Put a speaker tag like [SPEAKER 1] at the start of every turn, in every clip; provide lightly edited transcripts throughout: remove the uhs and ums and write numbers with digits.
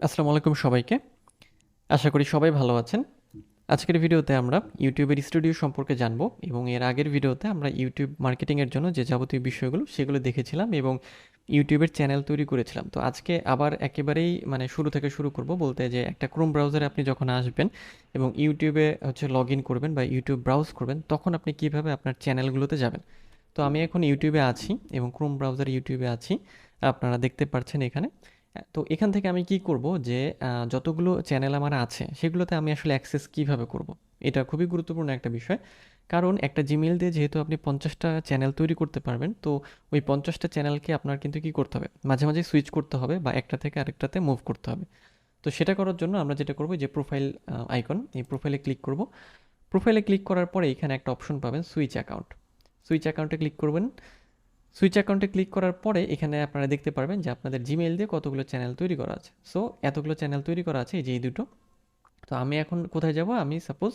[SPEAKER 1] আসসালামু আলাইকুম সবাইকে। আশা করি সবাই ভালো আছেন। আজকের ভিডিওতে আমরা ইউটিউবের স্টুডিও সম্পর্কে জানবো এবং এর আগের ভিডিওতে আমরা ইউটিউব মার্কেটিংয়ের জন্য যে যাবতীয় বিষয়গুলো সেগুলো দেখেছিলাম এবং ইউটিউবের চ্যানেল তৈরি করেছিলাম। তো আজকে আবার একেবারেই শুরু থেকে শুরু করব বলতে যে একটা ক্রোম ব্রাউজারে আপনি যখন আসবেন এবং ইউটিউবে লগ ইন করবেন বা ইউটিউব ব্রাউজ করবেন তখন আপনি কিভাবে আপনার চ্যানেলগুলোতে যাবেন। তো আমি এখন ইউটিউবে আছি এবং ক্রোম ব্রাউজারে ইউটিউবে আছি, আপনারা দেখতে পাচ্ছেন এখানে। তো এখান থেকে আমি কি করব যে যতগুলো চ্যানেল আমার আছে সেগুলোতে আমি আসলে অ্যাক্সেস কিভাবে করব। এটা খুবই গুরুত্বপূর্ণ একটা বিষয়, কারণ একটা জিমেইল দিয়ে যেহেতু আপনি 50টা চ্যানেল তৈরি করতে পারবেন, তো ওই 50টা চ্যানেলকে আপনার কিন্তু কি করতে হবে, মাঝে মাঝে সুইচ করতে হবে বা একটা থেকে আরেকটাতে মুভ করতে হবে। তো সেটা করার জন্য আমরা যেটা করব, যে প্রোফাইল আইকন, এই প্রোফাইলে ক্লিক করব। প্রোফাইলে ক্লিক করার পরে এখানে একটা অপশন পাবেন সুইচ অ্যাকাউন্ট। সুইচ অ্যাকাউন্টে ক্লিক করবেন। সুইচ অ্যাকাউন্টে ক্লিক করার পরে এখানে আপনারা দেখতে পারবেন যে আপনাদের জিমেইল দিয়ে কতগুলো চ্যানেল তৈরি করা আছে। সো এতগুলো চ্যানেল তৈরি করা আছে, এই যে এই দুটো। তো আমি এখন কোথায় যাব, আমি সাপোজ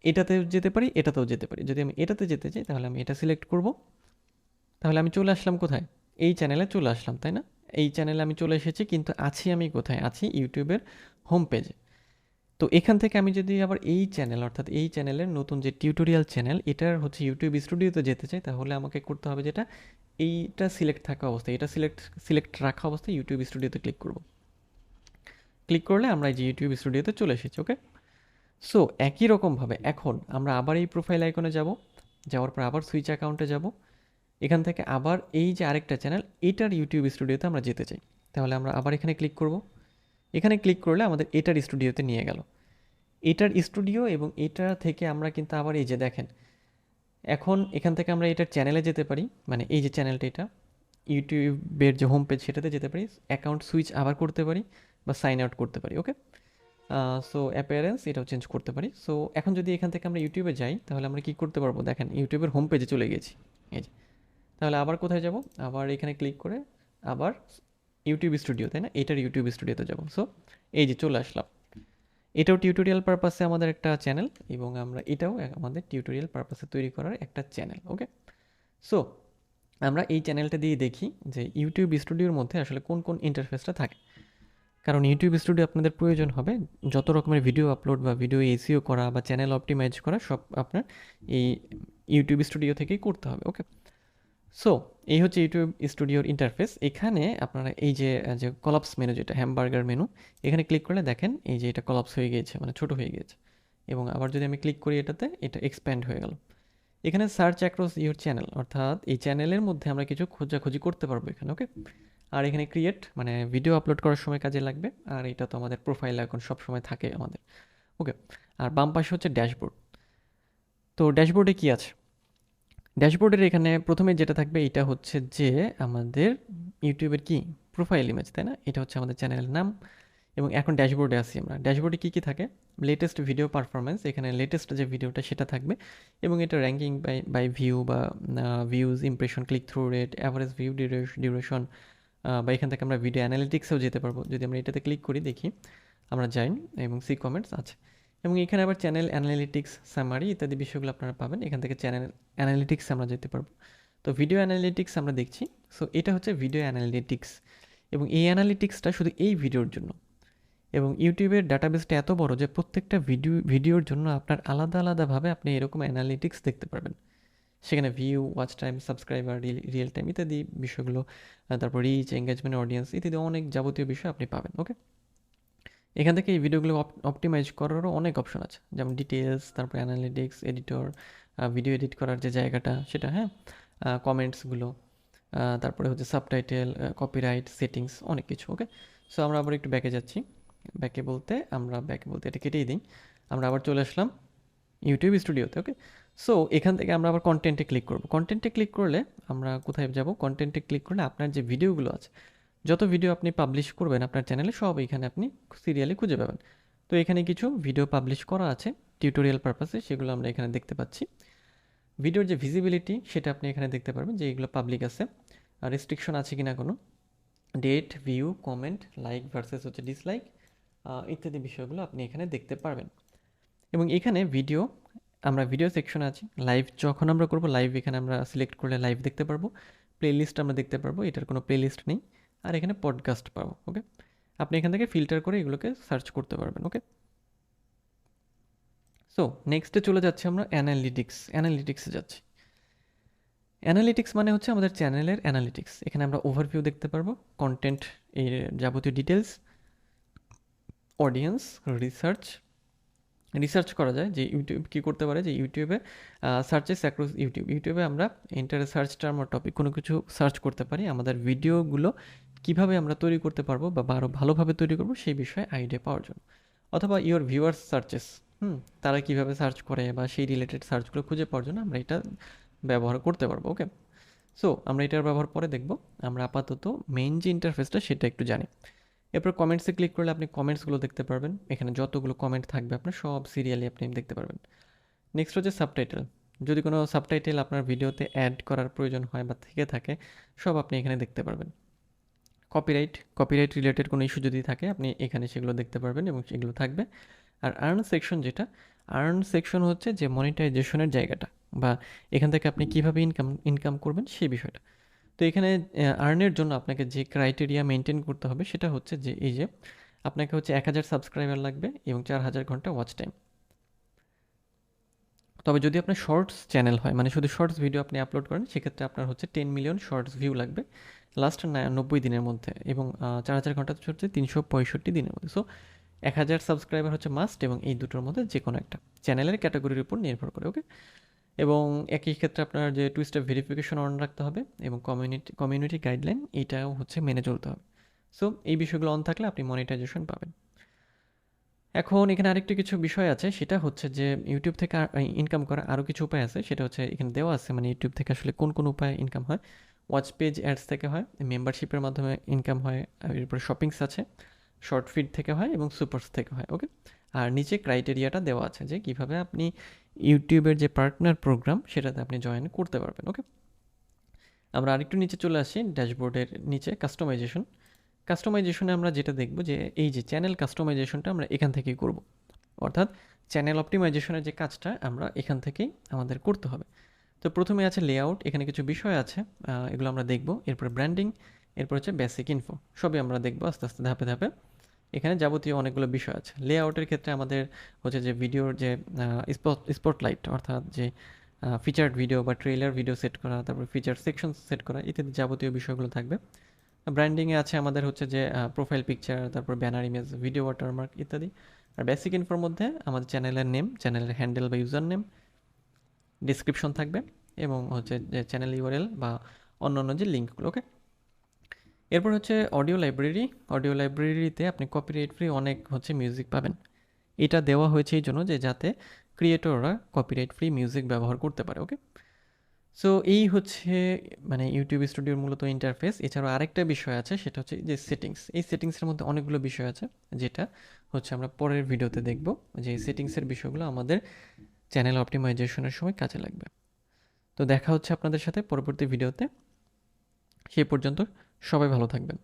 [SPEAKER 1] এটাতে যেতে পারি, এটাতেও যেতে পারি। যদি আমি এটাতে যেতে চাই তাহলে আমি এটা সিলেক্ট করব। তাহলে আমি চলে আসলাম কোথায়, এই চ্যানেলে চলে আসলাম, তাই না? এই চ্যানেলে আমি চলে এসেছি, কিন্তু আছি আমি কোথায়, আছি ইউটিউবের হোম পেজে। তো এখান থেকে আমি যদি আবার এই চ্যানেল, অর্থাৎ এই চ্যানেলের নতুন যে টিউটোরিয়াল চ্যানেল, এটার ইউটিউব স্টুডিওতে যেতে চাই, তাহলে আমাকে করতে হবে যেটা, এইটা সিলেক্ট থাকা অবস্থায়, এটা সিলেক্ট সিলেক্ট রাখা অবস্থায় ইউটিউব স্টুডিওতে ক্লিক করব। ক্লিক করলে আমরা এই যে ইউটিউব স্টুডিওতে চলে এসেছি। ওকে। সো একই রকমভাবে এখন আমরা আবার এই প্রোফাইল আইকনে যাব। যাওয়ার পর আবার সুইচ অ্যাকাউন্টে যাব। এখান থেকে আবার এই যে আরেকটা চ্যানেল, এটার ইউটিউব স্টুডিওতে আমরা যেতে চাই। তাহলে আমরা আবার এখানে ক্লিক করব। এখানে ক্লিক করলে আমাদের এটার স্টুডিওতে নিয়ে গেল। এটার স্টুডিও এবং এটা থেকে আমরা কিন্তু আবার এই যে দেখেন, এখন এখান থেকে আমরা এটার চ্যানেলে যেতে পারি, মানে এই যে চ্যানেলটা, এটা ইউটিউবের যে হোম পেজ সেটাতে যেতে পারি, অ্যাকাউন্ট সুইচ আবার করতে পারি বা সাইন আউট করতে পারি। ওকে। সো অ্যাপিয়ারেন্স এটাও চেঞ্জ করতে পারি। সো এখন যদি এখান থেকে আমরা ইউটিউবে যাই তাহলে আমরা কি করতে পারবো, দেখেন ইউটিউবের হোম পেজে চলে গেছি। এই যে, তাহলে আবার কোথায় যাব, আবার এখানে ক্লিক করে আবার ইউটিউব স্টুডিও, তাই না, এটার ইউটিউব স্টুডিওতে যাব। সো এই যে চলে আসলাম। এটাও টিউটোরিয়াল পারপাসে আমাদের একটা চ্যানেল এবং আমরা এটাও আমাদের টিউটোরিয়াল পারপাসে তৈরি করার একটা চ্যানেল। ওকে। সো আমরা এই চ্যানেলটা দিয়ে দেখি যে ইউটিউব স্টুডিওর মধ্যে আসলে কোন কোন ইন্টারফেসটা থাকে। কারণ ইউটিউব স্টুডিও আপনাদের প্রয়োজন হবে যত রকমের ভিডিও আপলোড বা ভিডিও এসইও করা বা চ্যানেল অপটিমাইজ করা, সব আপনার এই ইউটিউব স্টুডিও থেকেই করতে হবে। ওকে। সো এই হচ্ছে ইউটিউব স্টুডিওর ইন্টারফেস। এখানে আপনারা এই যে যে কলাপস মেনু, যেটা হ্যামবার্গার মেনু, এখানে ক্লিক করলে দেখেন এই যে এটা কলাপস হয়ে গিয়েছে, মানে ছোট হয়ে গিয়েছে। এবং আবার যদি আমি ক্লিক করি এটাতে, এটা এক্সপ্যান্ড হয়ে গেল। এখানে সার্চ অ্যাক্রস ইউর চ্যানেল, অর্থাৎ এই চ্যানেলের মধ্যে আমরা কিছু খোঁজাখুঁজি করতে পারবো এখানে। ওকে। আর এখানে ক্রিয়েট, মানে ভিডিও আপলোড করার সময় কাজে লাগবে। আর এটা তো আমাদের প্রোফাইল এখন সব সময় থাকে আমাদের। ওকে। আর বাম পাশে হচ্ছে ড্যাশবোর্ড। তো ড্যাশবোর্ডে কি আছে, ড্যাশবোর্ডের এখানে প্রথমে যেটা থাকবে এটা হচ্ছে যে আমাদের ইউটিউবের কি প্রোফাইল ইমেজ, তাই না, এটা হচ্ছে আমাদের চ্যানেলের নাম। এবং এখন ড্যাশবোর্ডে আসি আমরা। ড্যাশবোর্ডে কী কী থাকে, লেটেস্ট ভিডিও পারফরমেন্স, এখানে লেটেস্ট যে ভিডিওটা সেটা থাকবে। এবং এটা র্যাঙ্কিং বাই বাই ভিউ বা views, impression, click through rate, average view duration, বা এখান থেকে আমরা ভিডিও অ্যানালিটিক্সেও যেতে পারবো। যদি আমরা এটাতে ক্লিক করি, দেখি আমরা যাই এবং সি কমেন্টস আছে। এবং এখানে আবার চ্যানেল অ্যানালিটিক্স, সামারি ইত্যাদি বিষয়গুলো আপনারা পাবেন। এখান থেকে চ্যানেল অ্যানালিটিক্স আমরা যেতে পারবো। তো ভিডিও অ্যানালিটিক্স আমরা দেখছি। সো এটা হচ্ছে ভিডিও অ্যানালিটিক্স, এবং এই অ্যানালিটিক্সটা শুধু এই ভিডিওর জন্য। এবং ইউটিউবের ডাটাবেসটা এত বড় যে প্রত্যেকটা ভিডিওর জন্য আপনার আলাদা আলাদাভাবে আপনি এরকম অ্যানালিটিক্স দেখতে পারবেন। সেখানে view, watch time, subscriber, real time ইত্যাদি বিষয়গুলো, তারপর রিচ, এঙ্গেজমেন্ট, অডিয়েন্স ইত্যাদি অনেক যাবতীয় বিষয় আপনি পাবেন। ওকে। এখান থেকে এই ভিডিওগুলো অপটিমাইজ করারও অনেক অপশন আছে, যেমন ডিটেলস, তারপর অ্যানালিটিক্স, এডিটর, ভিডিও এডিট করার যে জায়গাটা সেটা, হ্যাঁ, কমেন্টসগুলো, তারপরে হচ্ছে সাবটাইটেল, কপিরাইট, সেটিংস, অনেক কিছু। ওকে। সো আমরা আবার একটু ব্যাকে বলতে এটা কেটেই দিই। আমরা আবার চলে আসলাম ইউটিউব স্টুডিওতে। ওকে। সো এখান থেকে আমরা আবার কন্টেন্টে ক্লিক করব। কন্টেন্টে ক্লিক করলে আমরা কোথায় যাব, কন্টেন্টে ক্লিক করলে আপনার যে ভিডিওগুলো আছে, যত ভিডিও আপনি পাবলিশ করবেন আপনার চ্যানেলে, সব এখানে আপনি সিরিয়ালি খুঁজে পাবেন। তো এখানে কিছু ভিডিও পাবলিশ করা আছে টিউটোরিয়াল পারপাসে, সেগুলো আমরা এখানে দেখতে পাচ্ছি। ভিডিওর যে ভিজিবিলিটি সেটা আপনি এখানে দেখতে পারবেন যে এগুলো পাবলিক আছে, আর রেস্ট্রিকশন আছে কিনা কোনো, date, view, comment, like versus হচ্ছে ডিসলাইক, ইত্যাদি বিষয়গুলো আপনি এখানে দেখতে পারবেন। এবং এখানে আমরা ভিডিও সেকশনে আছি। লাইভ যখন আমরা করব, লাইভ এখানে আমরা সিলেক্ট করলে লাইভ দেখতে পারবো। প্লেলিস্ট আমরা দেখতে পারবো, এটার কোনো প্লেলিস্ট নেই। আর এখানে পডকাস্ট পাবো। ওকে। আপনি এখান থেকে ফিল্টার করে এগুলোকে সার্চ করতে পারবেন। ওকে, সো নেক্সটে চলে যাচ্ছি আমরা অ্যানালিটিক্সে যাচ্ছি। অ্যানালিটিক্স মানে হচ্ছে আমাদের চ্যানেলের অ্যানালিটিক্স। এখানে আমরা ওভারভিউ দেখতে পারবো, কন্টেন্ট এর যাবতীয় ডিটেলস, অডিয়েন্স, রিসার্চ করা যায় যে ইউটিউব কী করতে পারে, যে ইউটিউবে সার্চেস অ্যাক্রস ইউটিউবে আমরা এন্টার সার্চ টার্ম আর টপিক কোনো কিছু সার্চ করতে পারি আমাদের ভিডিওগুলো কিভাবে আমরা তৈরি করতে পারবো বা আরও ভালোভাবে তৈরি করবো সেই বিষয়ে আইডিয়া পাওয়ার জন্য। অথবা ইওর ভিউয়ার্স সার্চেস, তারা কিভাবে সার্চ করে বা সেই রিলেটেড সার্চগুলো খুঁজে পাওয়ার জন্য আমরা এটা ব্যবহার করতে পারবো। ওকে, সো আমরা এটার ব্যবহার পরে দেখব। আমরা আপাতত মেইন যে ইন্টারফেসটা সেটা একটু জানি। এরপর কমেন্টসে ক্লিক করলে আপনি কমেন্টসগুলো দেখতে পারবেন। এখানে যতগুলো কমেন্ট থাকবে আপনার সব সিরিয়ালি আপনি দেখতে পারবেন। নেক্সট হচ্ছে সাবটাইটেল। যদি কোনো সাবটাইটেল আপনার ভিডিওতে অ্যাড করার প্রয়োজন হয় বা থেকে থাকে, সব আপনি এখানে দেখতে পারবেন। কপিরাইট রিলেটেড কোনো ইস্যু যদি থাকে আপনি এখানে সেগুলো দেখতে পারবেন এবং সেগুলো থাকবে। আর আর্ন সেকশন হচ্ছে যে মনিটাইজেশনের জায়গাটা, বা এখান থেকে আপনি কীভাবে ইনকাম করবেন সেই বিষয়টা। তো এখানে আর্নের জন্য আপনাকে যে ক্রাইটেরিয়া মেনটেন করতে হবে সেটা হচ্ছে যে এই যে আপনাকে হচ্ছে 1000 সাবস্ক্রাইবার লাগবে এবং 4000 ঘন্টা ওয়াচ টাইম। তবে যদি আপনার শর্টস চ্যানেল হয়, মানে শুধু শর্টস ভিডিও আপনি আপলোড করেন, সেক্ষেত্রে আপনার হচ্ছে 10 মিলিয়ন শর্টস ভিউ লাগবে লাস্ট 90 দিনের মধ্যে, এবং 4000 ঘন্টা হচ্ছে 365 দিনের মধ্যে। সো 1000 সাবস্ক্রাইবার হচ্ছে মাস্ট, এবং এই দুটোর মধ্যে যে কোনো একটা চ্যানেলের ক্যাটাগরির উপর নির্ভর করে। ওকে, এবং একই ক্ষেত্রে আপনার যে টু স্টেপ ভেরিফিকেশন অন রাখতে হবে এবং কমিউনিটি গাইডলাইন এইটাও হচ্ছে মেনে চলতে হবে। সো এই বিষয়গুলো অন থাকলে আপনি মনিটাইজেশন পাবেন। এখন এখানে আরেকটি কিছু বিষয় আছে, সেটা হচ্ছে যে ইউটিউব থেকে ইনকাম করা আরও কিছু উপায় আছে। সেটা হচ্ছে এখানে দেওয়া আছে, মানে ইউটিউব থেকে আসলে কোন কোন উপায়ে ইনকাম হয়। ওয়াচ পেজ অ্যাডস থেকে হয়, মেম্বারশিপের মাধ্যমে ইনকাম হয়, এরপরে শপিংস আছে, শর্ট ফিড থেকে হয় এবং সুপারস থেকে হয়। ওকে, আর নিচে ক্রাইটেরিয়াটা দেওয়া আছে যে কিভাবে আপনি ইউটিউবের যে পার্টনার প্রোগ্রাম সেটাতে আপনি জয়েন করতে পারবেন। ওকে, আমরা আরেকটু নিচে চলে আসি, ড্যাশবোর্ডের নিচে কাস্টমাইজেশনে আমরা যেটা দেখব যে এই যে চ্যানেল কাস্টমাইজেশনটা আমরা এখান থেকেই করব, অর্থাৎ চ্যানেল অপটিমাইজেশনের যে কাজটা আমরা এখান থেকেই আমাদের করতে হবে। তো প্রথমে আছে লেআউট, এখানে কিছু বিষয় আছে, এগুলো আমরা দেখব। এরপর ব্র্যান্ডিং, এরপর হচ্ছে বেসিক ইনফো, সবই আমরা দেখব আস্তে আস্তে ধাপে ধাপে। এখানে যাবতীয় অনেকগুলো বিষয় আছে। লেআউটের ক্ষেত্রে আমাদের হচ্ছে যে ভিডিওর যে স্পটলাইট, অর্থাৎ যে ফিচার্ড ভিডিও বা ট্রেলার ভিডিও সেট করা, তারপর ফিচার সেকশন সেট করা ইত্যাদি যাবতীয় বিষয়গুলো থাকবে। ব্র্যান্ডিংয়ে আছে আমাদের হচ্ছে যে প্রোফাইল পিকচার, তারপর ব্যানার ইমেজ, ভিডিও ওয়াটারমার্ক ইত্যাদি। আর বেসিক ইনফোর মধ্যে আমাদের চ্যানেলের নেম, চ্যানেলের হ্যান্ডেল বা ইউজার নেম, ডিসক্রিপশন থাকবে এবং হচ্ছে যে চ্যানেল ইউআরএল বা অন্যান্য যে লিঙ্কগুলো। ওকে, এরপর হচ্ছে অডিও লাইব্রেরিতে আপনি কপিরাইট ফ্রি অনেক হচ্ছে মিউজিক পাবেন। এটা দেওয়া হয়েছে এই জন্য যে যাতে ক্রিয়েটররা কপিরাইট ফ্রি মিউজিক ব্যবহার করতে পারে। ওকে, সো এই হচ্ছে মানে ইউটিউব স্টুডিওর মূলত ইন্টারফেস। এছাড়াও আরেকটা বিষয় আছে, সেটা হচ্ছে যে সেটিংস। এই সেটিংসের মধ্যে অনেকগুলো বিষয় আছে, যেটা হচ্ছে আমরা পরের ভিডিওতে দেখব, যে এই সেটিংসের বিষয়গুলো আমাদের চ্যানেল অপটিমাইজেশনের সময় কাজে লাগবে। তো দেখা হচ্ছে আপনাদের সাথে পরবর্তী ভিডিওতে। সেই পর্যন্ত সবাই ভালো থাকবেন।